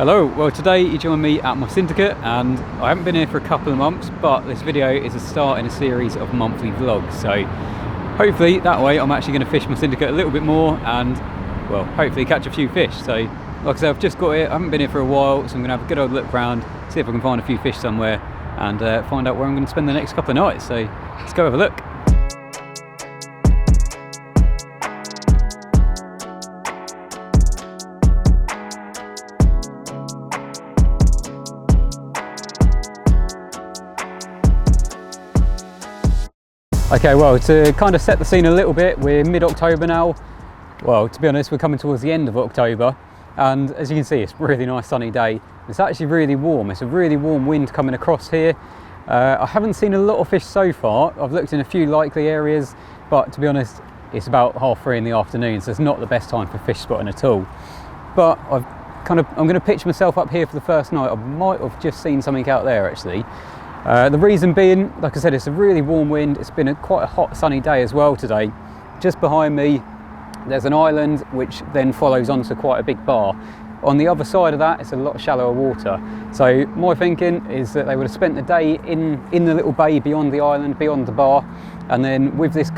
Hello, well today you join me at my syndicate and I haven't been here for a couple of months, but this video is a start in a series of monthly vlogs, so hopefully that way I'm actually going to fish my syndicate a little bit more and well hopefully catch a few fish. So like I said, I've just got here, I haven't been here for a while, so I'm going to have a good old look around, see if I can find a few fish somewhere and find out where I'm going to spend the next couple of nights. So let's go have a look. Okay, well, to kind of set the scene a little bit, we're mid-October now. Well, to be honest, we're coming towards the end of October, and as you can see, it's a really nice sunny day. It's actually really warm. It's a really warm wind coming across here. I haven't seen a lot of fish so far. I've looked in a few likely areas, but to be honest, it's about 3:30 in the afternoon, so it's not the best time for fish spotting at all. But I'm going to pitch myself up here for the first night. I might have just seen something out there actually. The reason being, like I said, it's a really warm wind. It's been quite a hot sunny day as well today. Just behind me there's an island which then follows onto quite a big bar. On the other side of that it's a lot shallower water. So my thinking is that they would have spent the day in the little bay beyond the island, beyond the bar, and then with this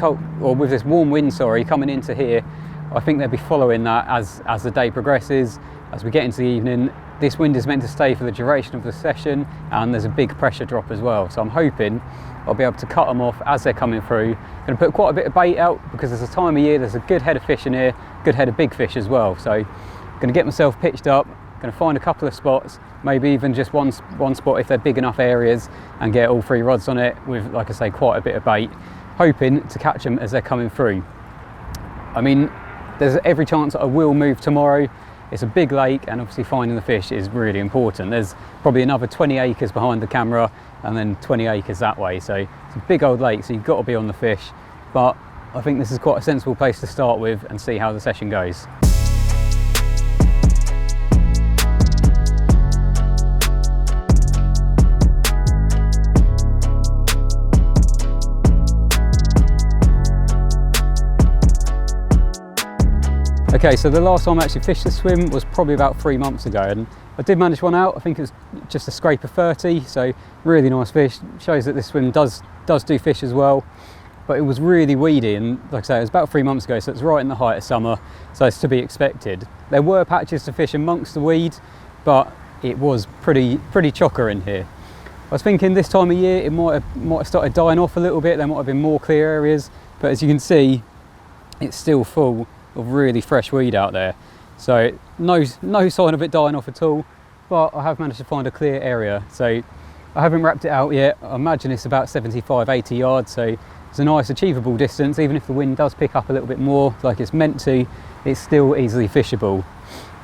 warm wind coming into here, I think they'll be following that as the day progresses. As we get into the evening, this wind is meant to stay for the duration of the session and there's a big pressure drop as well. So I'm hoping I'll be able to cut them off as they're coming through. I'm going to put quite a bit of bait out because there's a time of year, there's a good head of fish in here, good head of big fish as well. So I'm going to get myself pitched up, going to find a couple of spots, maybe even just one spot if they're big enough areas, and get all 3 rods on it with, like I say, quite a bit of bait, hoping to catch them as they're coming through. I mean, there's every chance that I will move tomorrow. It's a big lake and obviously finding the fish is really important. There's probably another 20 acres behind the camera and then 20 acres that way. So it's a big old lake, so you've got to be on the fish. But I think this is quite a sensible place to start with and see how the session goes. Okay, so the last time I actually fished this swim was probably about 3 months ago, and I did manage one out. I think it was just a 𝗙𝗹𝗹𝗆, so really nice fish. Shows that this swim does do fish as well, but it was really weedy, and like I say, it was about 3 months ago, so it's right in the height of summer, so it's to be expected. There were patches to fish amongst the weed, but it was pretty chocker in here. I was thinking this time of year it might have started dying off a little bit. There might have been more clear areas, but as you can see, it's still full of really fresh weed out there, so no sign of it dying off at all. But I have managed to find a clear area, so I haven't wrapped it out yet. I imagine it's about 75-80 yards, so it's a nice achievable distance. Even if the wind does pick up a little bit more like it's meant to, it's still easily fishable.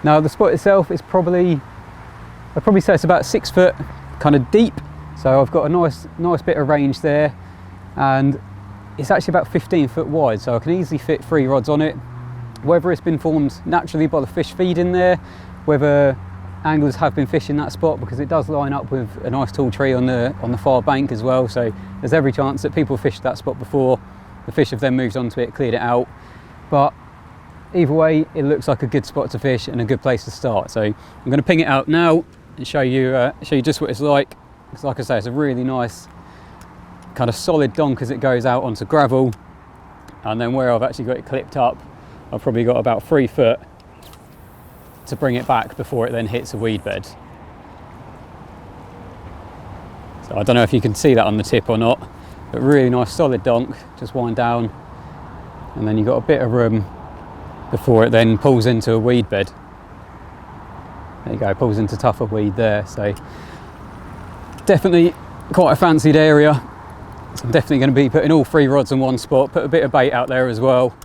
Now the spot itself is I'd probably say it's about 6 foot kind of deep, so I've got a nice bit of range there, and it's actually about 15 foot wide, so I can easily fit 3 rods on it. Whether it's been formed naturally by the fish feeding there, whether anglers have been fishing that spot, because it does line up with a nice tall tree on the far bank as well, so there's every chance that people fished that spot before, the fish have then moved onto it, cleared it out. But either way, it looks like a good spot to fish and a good place to start. So I'm going to ping it out now and show you just what it's like. Because like I say, it's a really nice kind of solid donk as it goes out onto gravel, and then where I've actually got it clipped up, I've probably got about 3 foot to bring it back before it then hits a weed bed. So I don't know if you can see that on the tip or not, but really nice solid donk. Just wind down and then you've got a bit of room before it then pulls into a weed bed. There you go, pulls into tougher weed there. So definitely quite a fancied area. So I'm definitely going to be putting all 3 rods in one spot, put a bit of bait out there as well,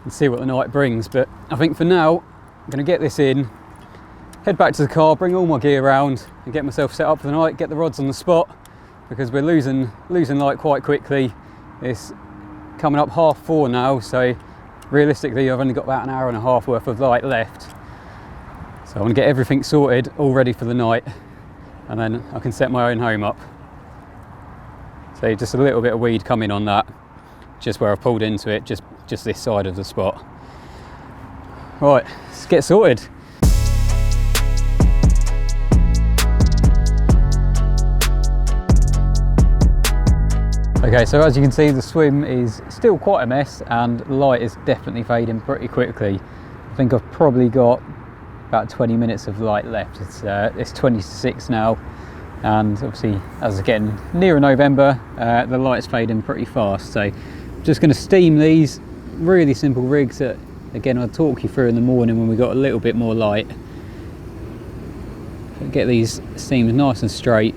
and see what the night brings. But I think for now I'm going to get this in, head back to the car, bring all my gear around and get myself set up for the night, get the rods on the spot, because we're losing light quite quickly. It's coming up 4:30 now, so realistically I've only got about an hour and a half worth of light left. So I want to get everything sorted, all ready for the night, and then I can set my own home up. So just a little bit of weed coming on that, just where I've pulled into it, just this side of the spot. Right, let's get sorted. Okay, so as you can see, the swim is still quite a mess and the light is definitely fading pretty quickly. I think I've probably got about 20 minutes of light left. It's 20 to 6 now, and obviously as it's getting nearer November, the light's fading pretty fast. So I'm just going to steam these really simple rigs that, again, I'll talk you through in the morning when we got a little bit more light. Get these steamed nice and straight,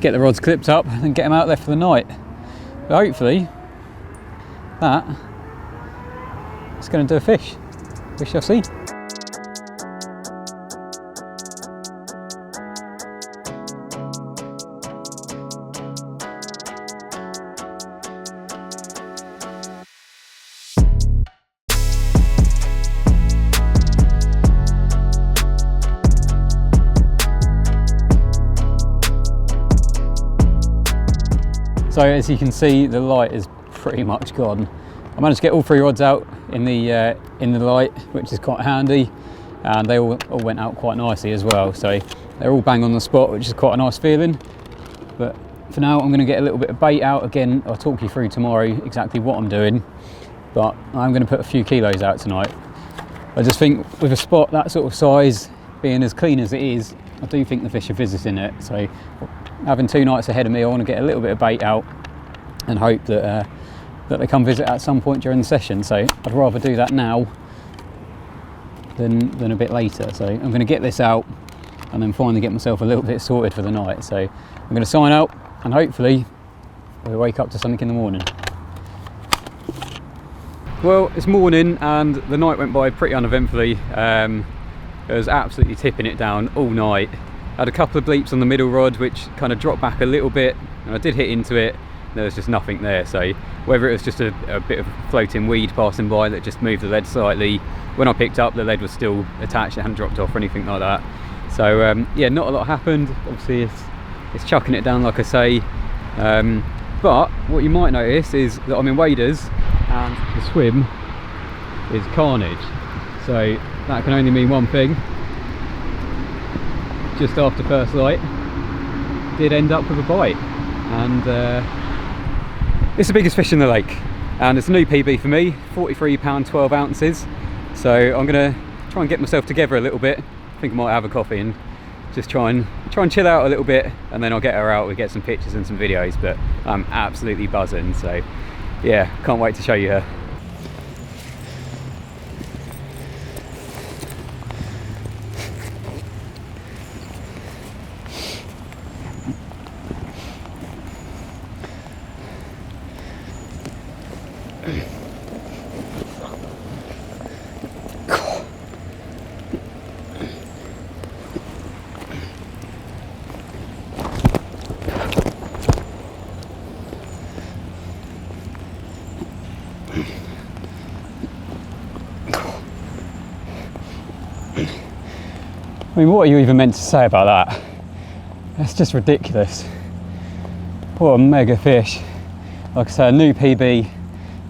get the rods clipped up and get them out there for the night. But hopefully that is going to do a fish. We shall see. So as you can see, the light is pretty much gone. I managed to get all 3 rods out in the light, which is quite handy, and they all went out quite nicely as well. So they're all bang on the spot, which is quite a nice feeling. But for now, I'm going to get a little bit of bait out. Again, I'll talk you through tomorrow exactly what I'm doing, but I'm going to put a few kilos out tonight. I just think with a spot that sort of size, being as clean as it is, I do think the fish are visiting it. So having 2 nights ahead of me, I want to get a little bit of bait out and hope that that they come visit at some point during the session. So I'd rather do that now than a bit later. So I'm going to get this out and then finally get myself a little bit sorted for the night. So I'm going to sign out and hopefully we'll wake up to something in the morning. Well, it's morning and the night went by pretty uneventfully. It was absolutely tipping it down all night. I had a couple of bleeps on the middle rod which kind of dropped back a little bit, and I did hit into it. There was just nothing there, so whether it was just a bit of floating weed passing by that just moved the lead slightly, when I picked up the lead was still attached, it hadn't dropped off or anything like that. So yeah, not a lot happened. Obviously it's chucking it down like I say, but what you might notice is that I'm in waders and the swim is carnage. So that can only mean one thing. Just after first light, did end up with a bite, and it's the biggest fish in the lake, and it's a new PB for me, 43 pound 12 ounces. So I'm gonna try and get myself together a little bit. I think I might have a coffee and just try and chill out a little bit, and then I'll get her out, we'll get some pictures and some videos. But I'm absolutely buzzing, so yeah, can't wait to show you her. I mean, what are you even meant to say about that? That's just ridiculous. What a mega fish. Like I say, a new PB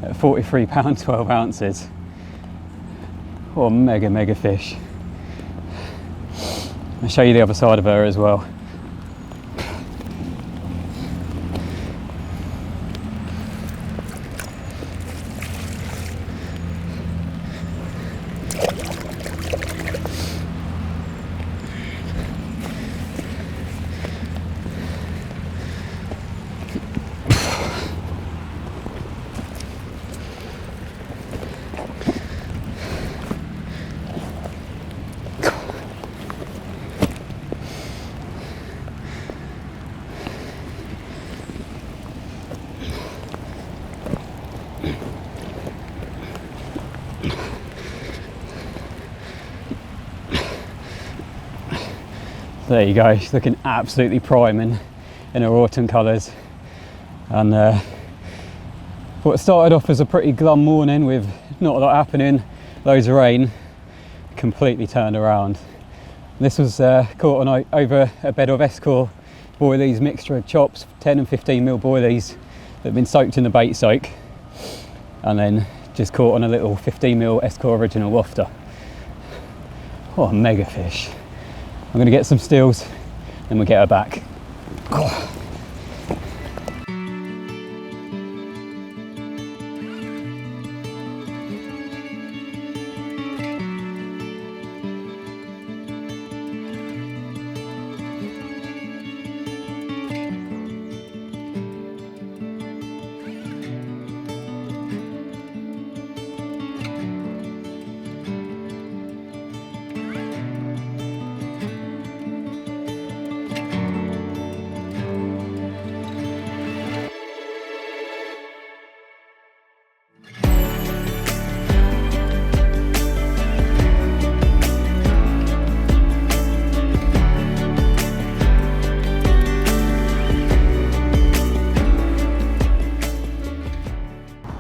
at 43 pound 12 ounces. What a mega fish. I'll show you the other side of her as well. There you go, she's looking absolutely prime in her autumn colours. And what started off as a pretty glum morning with not a lot happening, loads of rain, completely turned around. This was caught on over a bed of 𝗙cie 𝗲𝗆 mixture of chops, 10 and 15mm boilies that have been soaked in the bait soak, and then just caught on a little 15mm 𝗙cie original wafter. What a mega fish. I'm going to get some stills, then we'll get her back. Oh.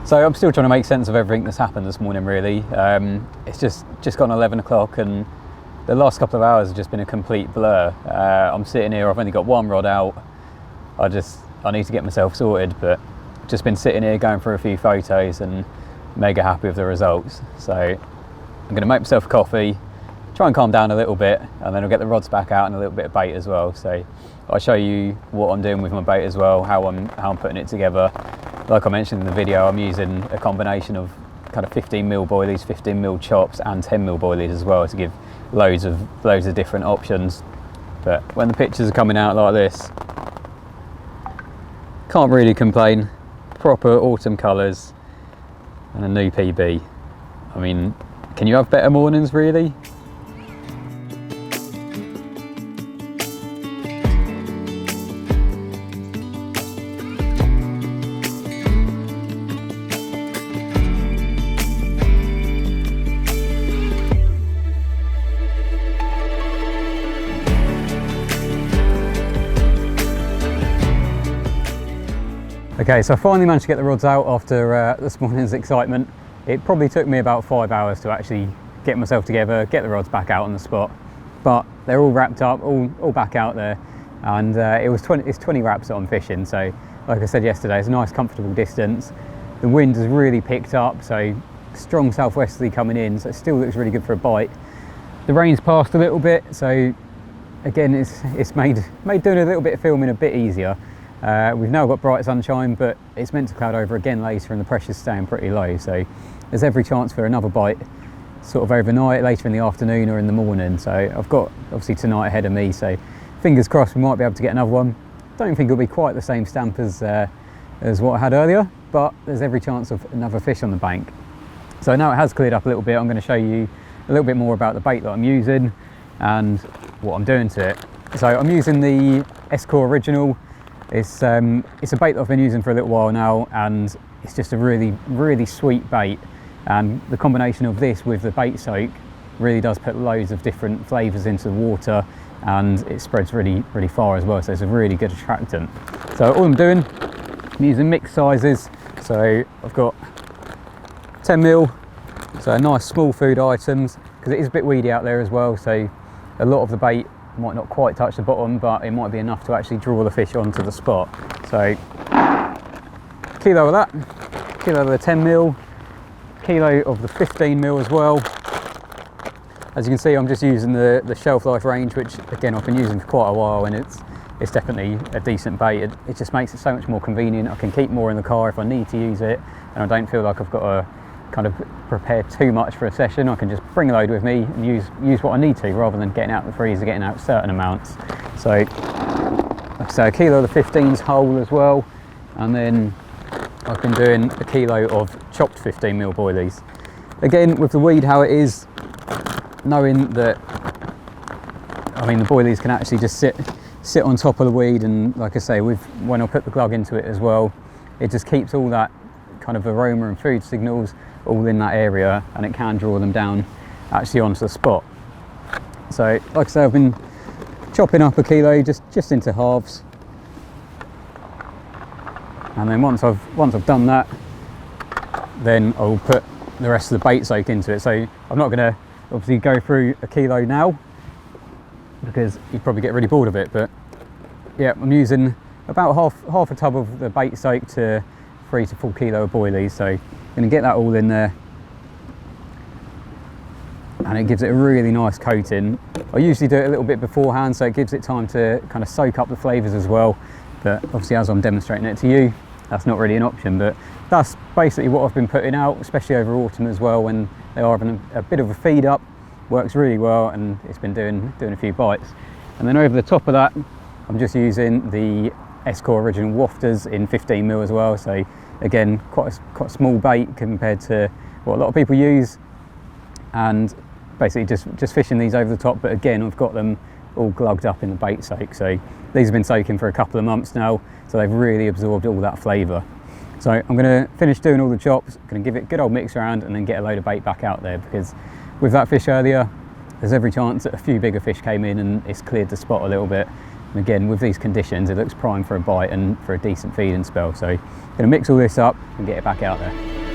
So I'm still trying to make sense of everything that's happened this morning really. It's just gone 11 o'clock and the last couple of hours have just been a complete blur. I'm sitting here, I've only got one rod out. I need to get myself sorted, but just been sitting here going through a few photos and mega happy with the results. So I'm going to make myself a coffee, try and calm down a little bit, and then I'll get the rods back out and a little bit of bait as well. So I'll show you what I'm doing with my bait as well, how I'm putting it together. Like I mentioned in the video, I'm using a combination of kind of 15mm boilies, 15mm chops and 10mm boilies as well to give loads of different options. But when the pictures are coming out like this, can't really complain. Proper autumn colours and a new PB. I mean, can you have better mornings really? Okay, so I finally managed to get the rods out after this morning's excitement. It probably took me about 5 hours to actually get myself together, get the rods back out on the spot, but they're all wrapped up, all back out there, and it's 20 wraps that I'm fishing. So like I said yesterday, it's a nice comfortable distance. The wind has really picked up, so strong southwesterly coming in, so it still looks really good for a bite. The rain's passed a little bit, so again it's made doing a little bit of filming a bit easier. We've now got bright sunshine, but it's meant to cloud over again later and the pressure's staying pretty low, so there's every chance for another bite sort of overnight, later in the afternoon or in the morning. So I've got obviously tonight ahead of me, so fingers crossed we might be able to get another one. Don't think it'll be quite the same stamp as what I had earlier, but there's every chance of another fish on the bank. So now it has cleared up a little bit, I'm going to show you a little bit more about the bait that I'm using and what I'm doing to it. So I'm using the 𝗙cie𝗹𝗹𝗆 original. It's a bait that I've been using for a little while now, and it's just a really sweet bait, and the combination of this with the bait soak really does put loads of different flavours into the water, and it spreads really far as well, so it's a really good attractant. So all I'm doing, I'm using mixed sizes, so I've got 10mm, so nice small food items, because it is a bit weedy out there as well, so a lot of the bait might not quite touch the bottom, but it might be enough to actually draw the fish onto the spot. So kilo of that, kilo of the 10mm, kilo of the 15mm as well. As you can see, I'm just using the shelf life range, which again I've been using for quite a while, and it's definitely a decent bait. It just makes it so much more convenient. I can keep more in the car if I need to use it, and I don't feel like I've got to kind of prepare too much for a session. I can just bring a load with me and use what I need to, rather than getting out the freezer, getting out certain amounts. So a kilo of the 15s whole as well, and then I've been doing a kilo of chopped 15mm boilies. Again, with the weed how it is, knowing that, I mean, the boilies can actually just sit on top of the weed, and like I say, when I put the glug into it as well, it just keeps all that kind of aroma and food signals all in that area, and it can draw them down actually onto the spot. So like I say, I've been chopping up a kilo just into halves, and then once I've done that, then I'll put the rest of the bait soak into it. So I'm not going to obviously go through a kilo now, because you'd probably get really bored of it, but yeah, I'm using about half a tub of the bait soak to 3 to 4 kilo of boilies, so I'm going to get that all in there, and it gives it a really nice coating. I usually do it a little bit beforehand, so it gives it time to kind of soak up the flavours as well, but obviously as I'm demonstrating it to you, that's not really an option. But that's basically what I've been putting out, especially over autumn as well, when they are having a bit of a feed up. Works really well, and it's been doing a few bites. And then over the top of that, I'm just using the 𝗙cie𝗹𝗹𝗆 original wafters in 15mm as well. So again, quite a small bait compared to what a lot of people use, and basically just fishing these over the top. But again, I've got them all glugged up in the bait soak, so these have been soaking for a couple of months now, so they've really absorbed all that flavour. So I'm going to finish doing all the chops, going to give it a good old mix around, and then get a load of bait back out there, because with that fish earlier, there's every chance that a few bigger fish came in and it's cleared the spot a little bit. And again, with these conditions, it looks prime for a bite and for a decent feeding spell. So I'm going to mix all this up and get it back out there.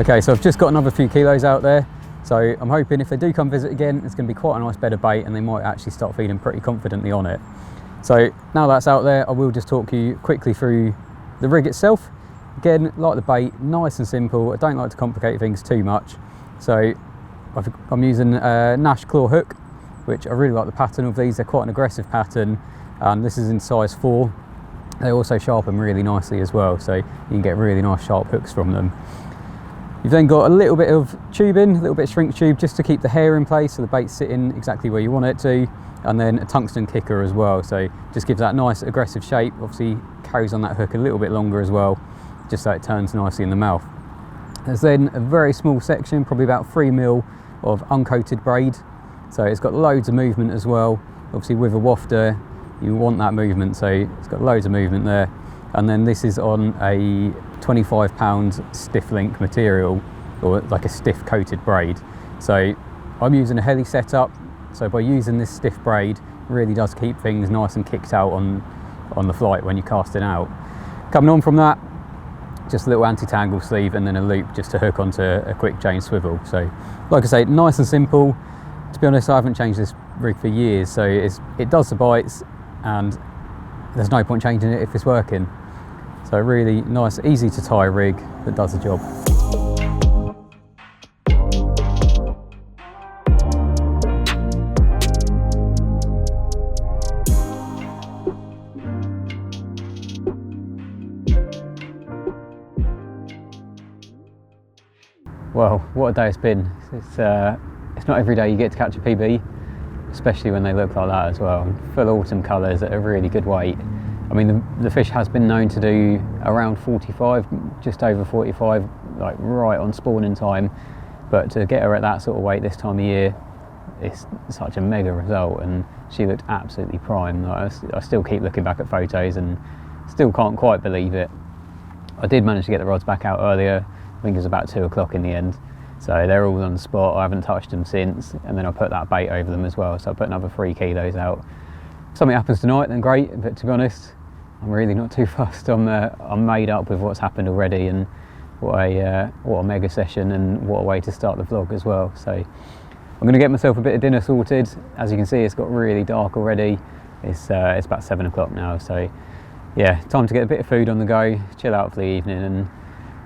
Okay, so I've just got another few kilos out there. So I'm hoping if they do come visit again, it's going to be quite a nice bed of bait and they might actually start feeding pretty confidently on it. So now that's out there, I will just talk you quickly through the rig itself. Again, like the bait, nice and simple. I don't like to complicate things too much. So I'm using a 𝗙់claw hook, which I really like the pattern of these. They're quite an aggressive pattern, and this is in size 4. They also sharpen really nicely as well, so you can get really nice sharp hooks from them. You've then got a little bit of tubing, a little bit of shrink tube, just to keep the hair in place so the bait's sitting exactly where you want it to, and then a tungsten kicker as well, so just gives that nice aggressive shape. Obviously carries on that hook a little bit longer as well, just so it turns nicely in the mouth. There's then a very small section, probably about 3mm of uncoated braid, so it's got loads of movement as well. Obviously with a wafter you want that movement, so it's got loads of movement there. And then this is on a 25-pound stiff link material, or like a stiff coated braid. So I'm using a heli setup, so by using this stiff braid, it really does keep things nice and kicked out on the flight when you're casting out. Coming on from that, just a little anti-tangle sleeve and then a loop just to hook onto a quick chain swivel. So like I say, nice and simple. To be honest, I haven't changed this rig for years, so it does the bites and there's no point changing it if it's working. So really nice, easy to tie rig that does the job. Well, what a day it's been. It's not every day you get to catch a PB, especially when they look like that as well. Full autumn colours at a really good weight. I mean, the fish has been known to do around 45, just over 45, like right on spawning time. But to get her at that sort of weight this time of year, it's such a mega result, and she looked absolutely prime. Like, I still keep looking back at photos and still can't quite believe it. I did manage to get the rods back out earlier. I think it was about 2 o'clock in the end. So they're all on the spot. I haven't touched them since, and then I put that bait over them as well. So I put another 3 kilos out. If something happens tonight, then great. But to be honest, I'm really not too fussed. I'm made up with what's happened already, and what a mega session, and what a way to start the vlog as well. So I'm going to get myself a bit of dinner sorted. As you can see, it's got really dark already. It's about 7 o'clock now. So yeah, time to get a bit of food on the go, chill out for the evening, and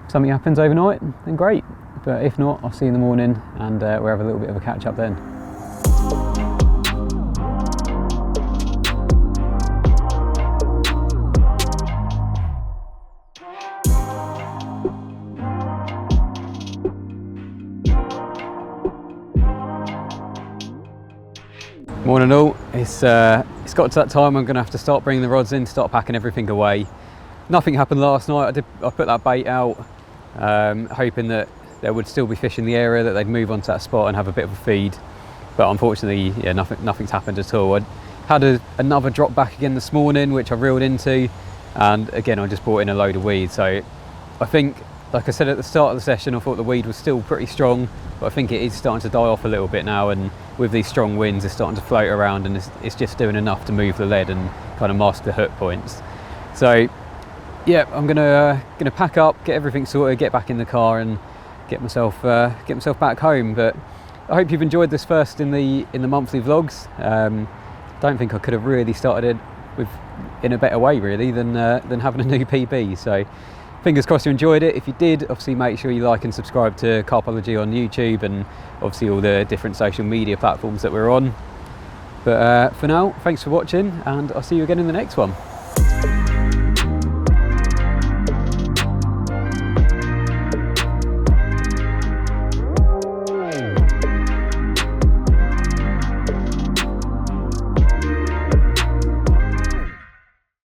if something happens overnight, then great. But if not, I'll see you in the morning, and we'll have a little bit of a catch up then. Morning all. It's got to that time I'm going to have to start bringing the rods in, start packing everything away. Nothing happened last night. I put that bait out, hoping that there would still be fish in the area, that they'd move onto that spot and have a bit of a feed. But unfortunately, yeah, nothing's happened at all. I had another drop back again this morning, which I reeled into, and again I just brought in a load of weed. So I think, like I said at the start of the session, I thought the weed was still pretty strong, but I think it is starting to die off a little bit now, and with these strong winds it's starting to float around, and it's just doing enough to move the lead and kind of mask the hook points. So yeah, I'm gonna pack up, get everything sorted, get back in the car and get myself back home. But I hope you've enjoyed this first in the monthly vlogs. Don't think I could have really started it in a better way really than having a new PB. So fingers crossed you enjoyed it. If you did, obviously make sure you like and subscribe to CARPology on YouTube, and obviously all the different social media platforms that we're on. But for now, thanks for watching, and I'll see you again in the next one.